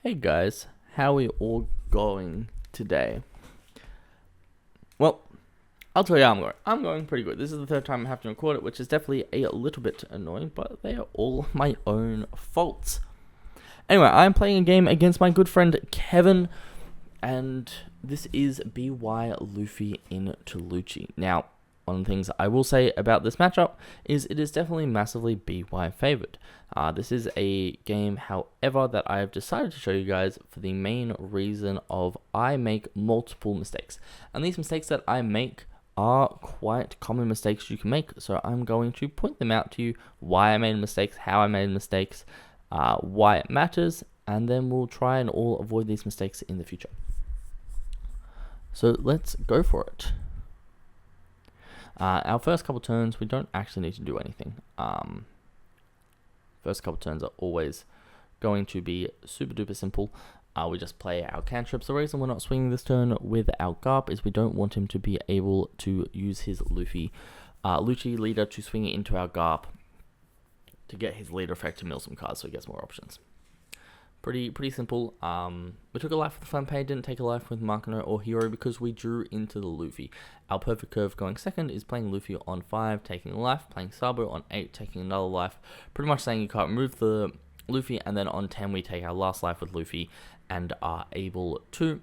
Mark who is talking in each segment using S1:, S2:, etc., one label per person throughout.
S1: Hey guys, how are we all going today? Well, I'll tell you how I'm going. I'm going pretty good. This is the third time I have to record it, which is definitely a little bit annoying, but they are all my own faults. Anyway, I'm playing a game against my good friend Kevin, and this is BY Luffy into Lucci. Now, one of the things I will say about this matchup is it is definitely massively BY favored. This is a game, however, that I have decided to show you guys for the main reason of I make multiple mistakes. And these mistakes that I make are quite common mistakes you can make, so I'm going to point them out to you, why I made mistakes, how I made mistakes, why it matters, and then we'll try and all avoid these mistakes in the future. So let's go for it. Our first couple turns, we don't actually need to do anything. First couple turns are always going to be super duper simple. We just play our cantrips. The reason we're not swinging this turn with our Garp is we don't want him to be able to use his Lucci leader to swing it into our Garp to get his leader effect to mill some cards so he gets more options. Pretty simple. We took a life with the Flampay, didn't take a life with Markano or Hero because we drew into the Luffy. Our perfect curve going second is playing Luffy on 5, taking a life, playing Sabo on 8, taking another life, pretty much saying you can't remove the Luffy, and then on 10 we take our last life with Luffy and are able to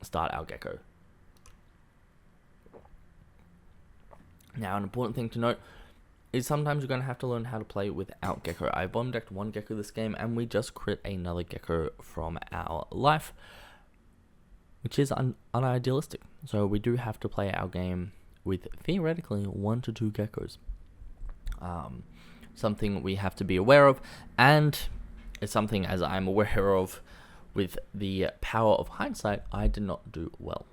S1: start our Gecko. Now, an important thing to note is sometimes you're going to have to learn how to play without Gecko. I bomb decked one Gecko this game, and we just crit another Gecko from our life, which is unidealistic. So we do have to play our game with theoretically 1 to 2 Geckos. Something we have to be aware of, and it's something, as I'm aware of with the power of hindsight, I did not do well.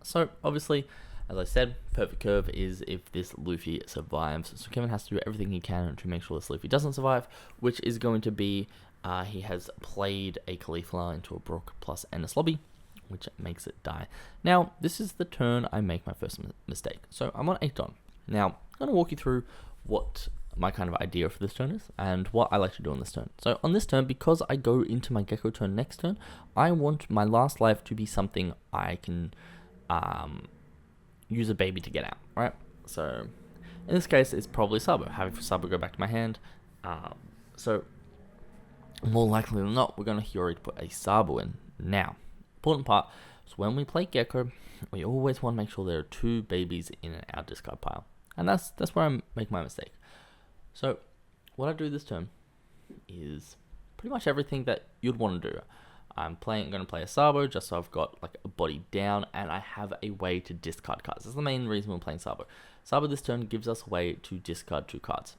S1: So obviously, as I said, perfect curve is if this Luffy survives. So Kevin has to do everything he can to make sure this Luffy doesn't survive, which is going to be, he has played a Cauliflower into a Brook plus Ennis Lobby, which makes it die. Now, this is the turn I make my first mistake. So I'm on 8 Don. Now, I'm going to walk you through what my kind of idea for this turn is and what I like to do on this turn. So on this turn, because I go into my Gecko turn next turn, I want my last life to be something I can use a baby to get out, right? So in this case, it's probably Sabo. Having Sabo go back to my hand. So more likely than not, we're going to Hero to put a Sabo in. Now, important part is when we play Gecko, we always want to make sure there are 2 babies in our discard pile. And that's where I make my mistake. So what I do this turn is pretty much everything that you'd want to do. I'm going to play a Sabo just so I've got like a body down and I have a way to discard cards. That's the main reason we're playing Sabo. Sabo this turn gives us a way to discard 2 cards.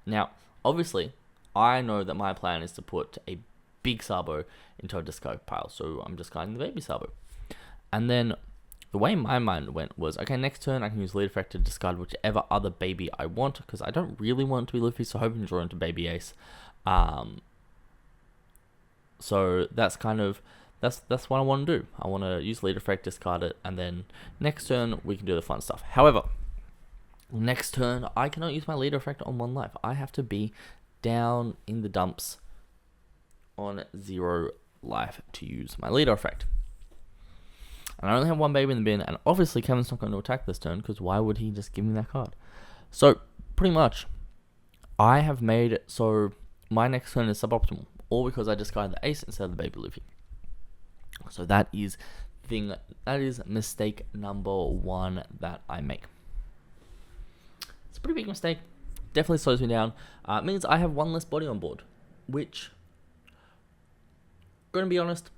S1: Now, obviously, I know that my plan is to put a big Sabo into a discard pile, so I'm discarding the baby Sabo. And then the way my mind went was, okay, next turn I can use lead effect to discard whichever other baby I want, because I don't really want it to be Luffy, so I hope I can draw into Baby Ace. So that's kind of, that's what I want to do. I want to use lead effect, discard it, and then next turn we can do the fun stuff. However, next turn I cannot use my leader effect on 1 life. I have to be down in the dumps on 0 life to use my leader effect. And I only have 1 baby in the bin, and obviously Kevin's not going to attack this turn, because why would he just give me that card? So, pretty much, I have made it so my next turn is suboptimal, all because I discarded the ace instead of the baby Luffy. So that is mistake number 1 that I make. It's a pretty big mistake. Definitely slows me down. It means I have 1 less body on board, which, going to be honest,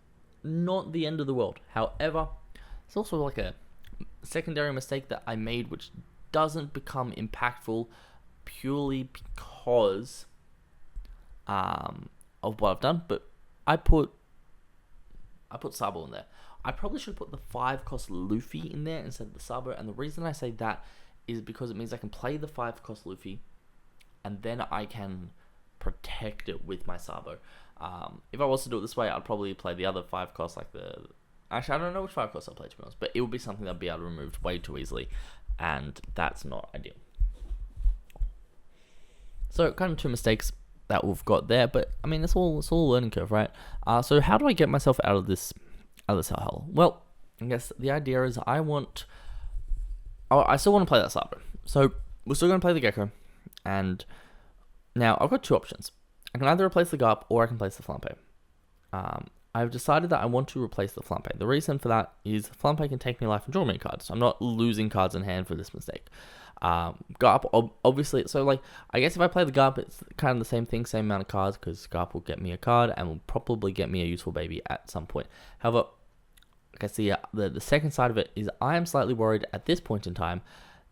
S1: not the end of the world. However, it's also like a secondary mistake that I made, which doesn't become impactful purely because of what I've done. But I put Sabo in there. I probably should put the 5 cost Luffy in there instead of the Sabo, and the reason I say that is because it means I can play the 5 cost Luffy, and then I can protect it with my Sabo. If I was to do it this way, I'd probably play the other 5 costs, like actually, I don't know which 5 costs I'll play, to be honest, but it would be something I'd be able to remove way too easily, and that's not ideal. So, kind of 2 mistakes. that we've got there. But I mean, it's all a learning curve, right? So how do I get myself out of this hell? Well, I guess the idea is I still want to play that Sabo. So we're still going to play the Gecko, and now I've got two options. I can either replace the Garp or I can place the Flampe. I've decided that I want to replace the Flampe. The reason for that is Flampe can take me life and draw me cards. So I'm not losing cards in hand for this mistake. Garp, obviously, so like, I guess if I play the Garp, it's kind of the same thing, same amount of cards, because Garp will get me a card and will probably get me a useful baby at some point. However, I guess the second side of it is I am slightly worried at this point in time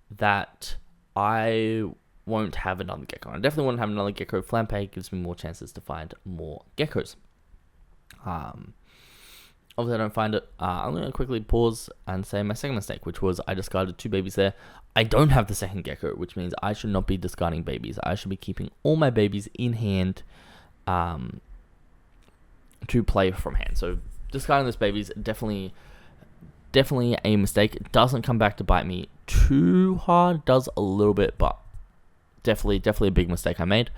S1: that I won't have another Gecko. I definitely won't have another Gecko. Flampe gives me more chances to find more Geckos. Obviously I don't find it. I'm going to quickly pause and say my second mistake, which was I discarded two babies there. I don't have the second Gecko, which means I should not be discarding babies. I should be keeping all my babies in hand to play from hand. So discarding those babies, definitely a mistake. It doesn't come back to bite me too hard. It does a little bit, but definitely a big mistake I made.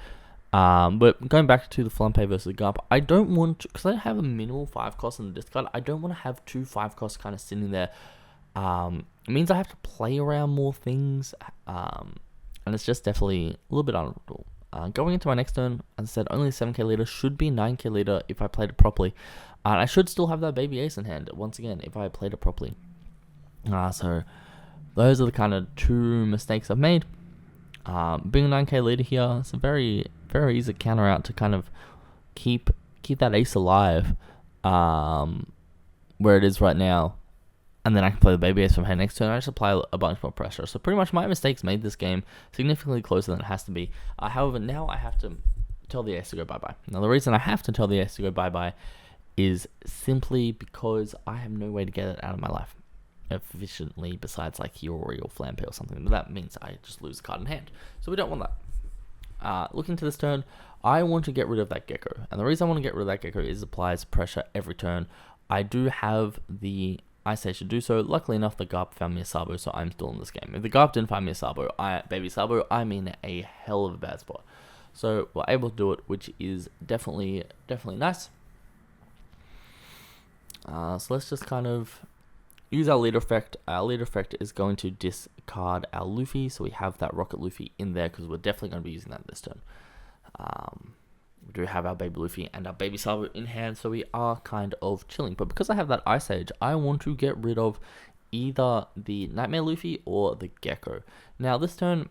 S1: But going back to the Flampe versus the Garp, I don't want to, because I have a minimal 5 cost in the discard, I don't want to have 2 5 costs kind of sitting there. It means I have to play around more things, and it's just definitely a little bit uncomfortable. Going into my next turn, as I said, only 7k leader, should be 9k leader if I played it properly. And I should still have that baby ace in hand, once again, if I played it properly. So those are the kind of 2 mistakes I've made. Being a 9k leader here, it's a very, very easy counter out to kind of keep that ace alive, where it is right now. And then I can play the baby ace from hand next turn. I just apply a bunch more pressure. So pretty much my mistakes made this game significantly closer than it has to be. However, now I have to tell the ace to go bye-bye. Now the reason I have to tell the ace to go bye-bye is simply because I have no way to get it out of my life efficiently besides like Hiyori or Flampe or something. But that means I just lose a card in hand. So we don't want that. Looking to this turn, I want to get rid of that Gecko. And the reason I want to get rid of that Gecko is it applies pressure every turn. I do have the Ice Age to do so. Luckily enough, the Garp found me a Sabo, so I'm still in this game. If the Garp didn't find me a Sabo, baby Sabo, I'm in a hell of a bad spot. So we're able to do it, which is definitely nice. So let's just kind of use our leader effect. Our leader effect is going to discard our Luffy, so we have that Rocket Luffy in there because we're definitely going to be using that this turn. We do have our baby Luffy and our baby Sabo in hand, so we are kind of chilling. But because I have that Ice Age, I want to get rid of either the Nightmare Luffy or the Gecko. Now this turn,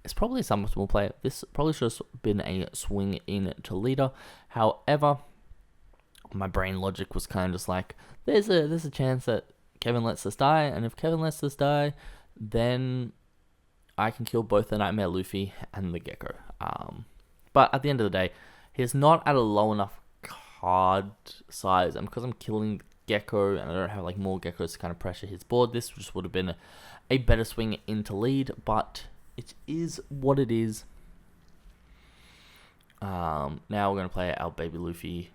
S1: it's probably a suboptimal play. This probably should have been a swing into leader. However, my brain logic was kind of just like, there's a chance that Kevin lets this die, and if Kevin lets this die, then I can kill both the Nightmare Luffy and the Gecko. But at the end of the day, he's not at a low enough card size, and because I'm killing Gecko and I don't have like more Geckos to kind of pressure his board, this just would have been a better swing into lead, but it is what it is. Now we're going to play our baby Luffy,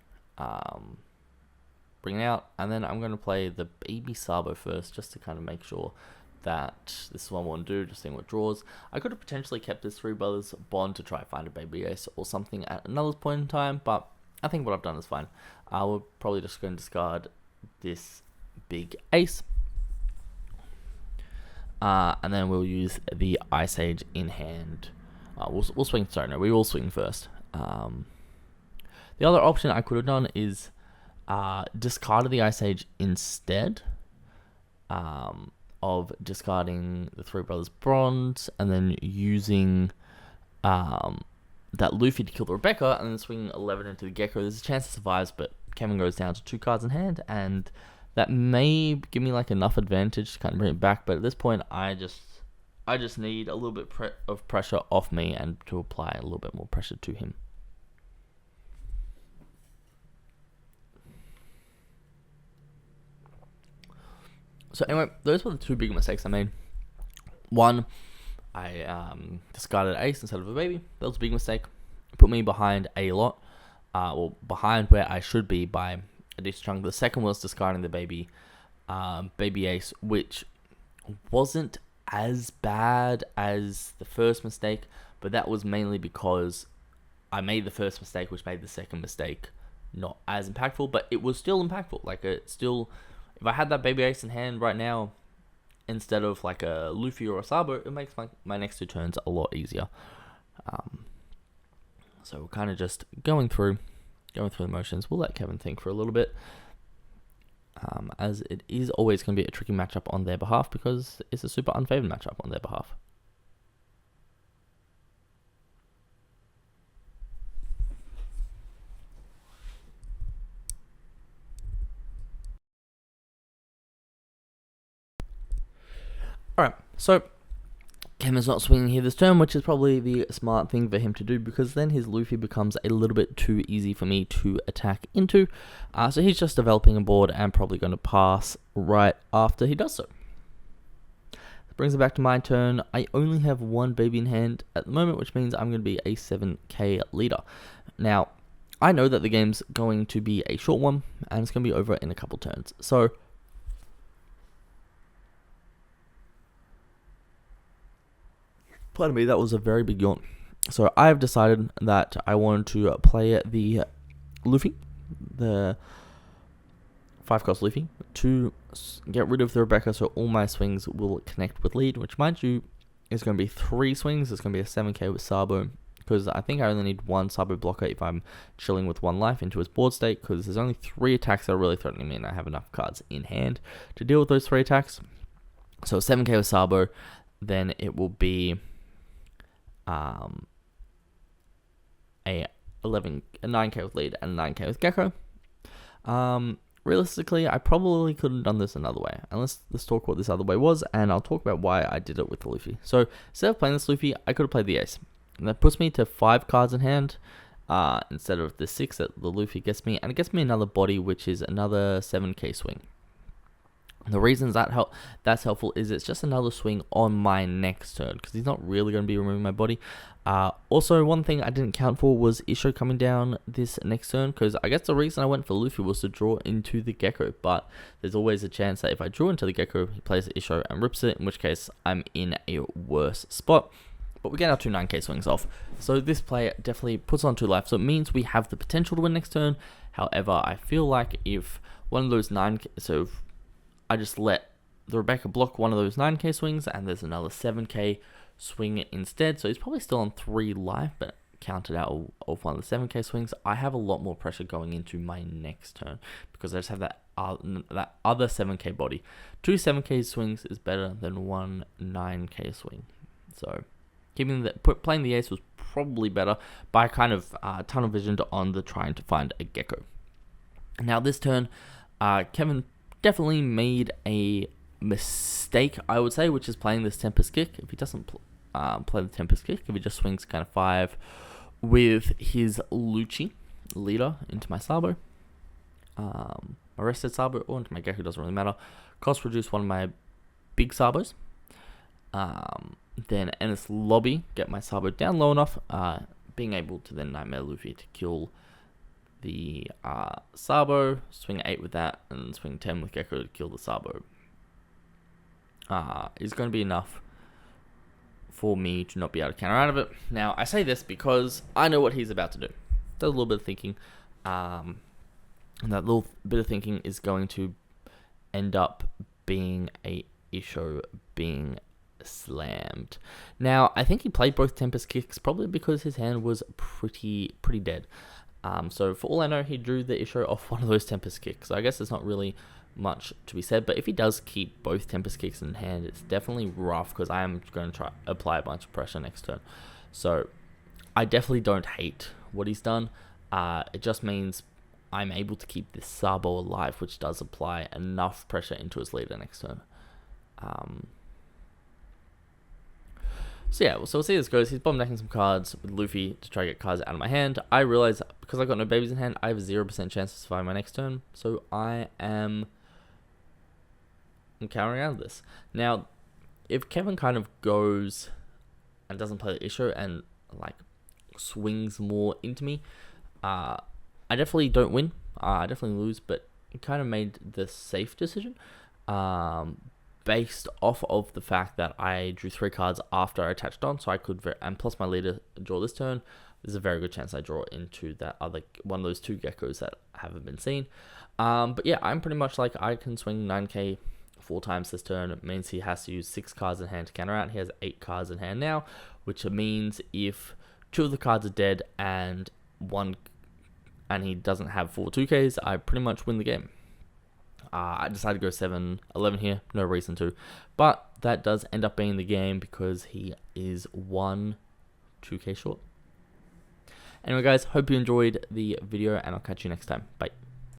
S1: bring it out, and then I'm going to play the baby Sabo first, just to kind of make sure that this is what I want to do, just seeing what draws. I could have potentially kept this Three Brothers Bond to try and find a baby ace or something at another point in time, but I think what I've done is fine. We're probably just going to discard this big ace, and then we'll use the Ice Age in hand. We'll swing, sorry, no, we will swing first. The other option I could have done is discarded the Ice Age instead of discarding the Three Brothers Bronze, and then using that Luffy to kill the Rebecca, and then swinging 11 into the Gecko. There's a chance it survives, but Kevin goes down to 2 cards in hand, and that may give me like enough advantage to kind of bring it back. But at this point, I just need a little bit of pressure off me and to apply a little bit more pressure to him. So anyway, those were the 2 big mistakes I made. One, I discarded ace instead of a baby. That was a big mistake. It put me behind a lot. Behind where I should be by a decent chunk. The second was discarding the baby ace, which wasn't as bad as the first mistake, but that was mainly because I made the first mistake, which made the second mistake not as impactful, but it was still impactful. Like, it still, if I had that baby ace in hand right now, instead of like a Luffy or a Sabo, it makes my next 2 turns a lot easier. So we're kind of just going through the motions. We'll let Kevin think for a little bit, as it is always going to be a tricky matchup on their behalf because it's a super unfavored matchup on their behalf. Alright, so Kevin's not swinging here this turn, which is probably the smart thing for him to do because then his Luffy becomes a little bit too easy for me to attack into. So he's just developing a board and probably going to pass right after he does so. That brings it back to my turn. I only have 1 baby in hand at the moment, which means I'm going to be a 7k leader. Now, I know that the game's going to be a short one and it's going to be over in a couple turns. So pardon me, that was a very big yawn. So I have decided that I want to play the Luffy, the 5-cost Luffy, to get rid of the Rebecca so all my swings will connect with lead, which mind you is going to be 3 swings. It's going to be a 7k with Sabo, because I think I only need 1 Sabo blocker if I'm chilling with 1 life into his board state, because there's only 3 attacks that are really threatening me and I have enough cards in hand to deal with those 3 attacks. So 7k with Sabo, then it will be a 9k with lead and 9k with Gecko. Realistically, I probably could have done this another way. And let's talk what this other way was, and I'll talk about why I did it with the Luffy. So instead of playing this Luffy, I could have played the ace. And that puts me to 5 cards in hand instead of the 6 that the Luffy gets me, and it gets me another body, which is another 7k swing. The reasons that's helpful is it's just another swing on my next turn, because he's not really going to be removing my body. Also, one thing I didn't count for was Isho coming down this next turn, because I guess the reason I went for Luffy was to draw into the Gecko, but there's always a chance that if I draw into the Gecko, he plays the Isho and rips it, in which case I'm in a worse spot. But we get our 2 9k swings off. So this play definitely puts on 2 life, so it means we have the potential to win next turn. However, I feel like if one of those 9k, so if I just let the Rebecca block one of those 9k swings, and there's another 7k swing instead. So he's probably still on 3 life, but counted out of one of the 7k swings. I have a lot more pressure going into my next turn because I just have that other 7k body. 2 7k swings is better than 1 9k swing. So playing the ace was probably better, but I kind of tunnel visioned on the trying to find a Gecko. Now this turn, Kevin definitely made a mistake, I would say, which is playing this Tempest Kick. If he doesn't play the Tempest Kick, if he just swings kind of 5 with his Lucci leader into my Sabo, my rested Sabo, or into my Gecko, doesn't really matter. Cost reduce one of my big Sabos. Then in this lobby, get my Sabo down low enough, being able to then Nightmare Luffy to kill the Sabo, swing 8 with that, and swing 10 with Gecko to kill the Sabo. Is going to be enough for me to not be able to counter out of it. Now, I say this because I know what he's about to do. Does a little bit of thinking, and that little bit of thinking is going to end up being a Isho being slammed. Now, I think he played both Tempest Kicks probably because his hand was pretty dead. So for all I know, he drew the Isho off one of those Tempest Kicks. So I guess there's not really much to be said. But if he does keep both Tempest Kicks in hand, it's definitely rough because I am going to try apply a bunch of pressure next turn. So I definitely don't hate what he's done. It just means I'm able to keep this Sabo alive, which does apply enough pressure into his leader next turn. So yeah, so we'll see how this goes. He's bomb decking some cards with Luffy to try to get cards out of my hand. I realize because I've got no babies in hand, I have a 0% chance to survive my next turn. So I am countering out of this. Now, if Kevin kind of goes and doesn't play the Isho and like swings more into me, I definitely don't win. I definitely lose, but it kind of made the safe decision. Based off of the fact that I drew 3 cards after I attached on, so I could, and plus my leader draw this turn, there's a very good chance I draw into that other one of those 2 geckos that haven't been seen. But yeah, I'm pretty much like, I can swing 9k 4 times this turn. It means he has to use 6 cards in hand to counter out. He has 8 cards in hand now, which means if 2 of the cards are dead and he doesn't have 4 2ks, I pretty much win the game. I decided to go 7-11 here, no reason to, but that does end up being the game because he is 1 2k short. Anyway guys, hope you enjoyed the video and I'll catch you next time. Bye.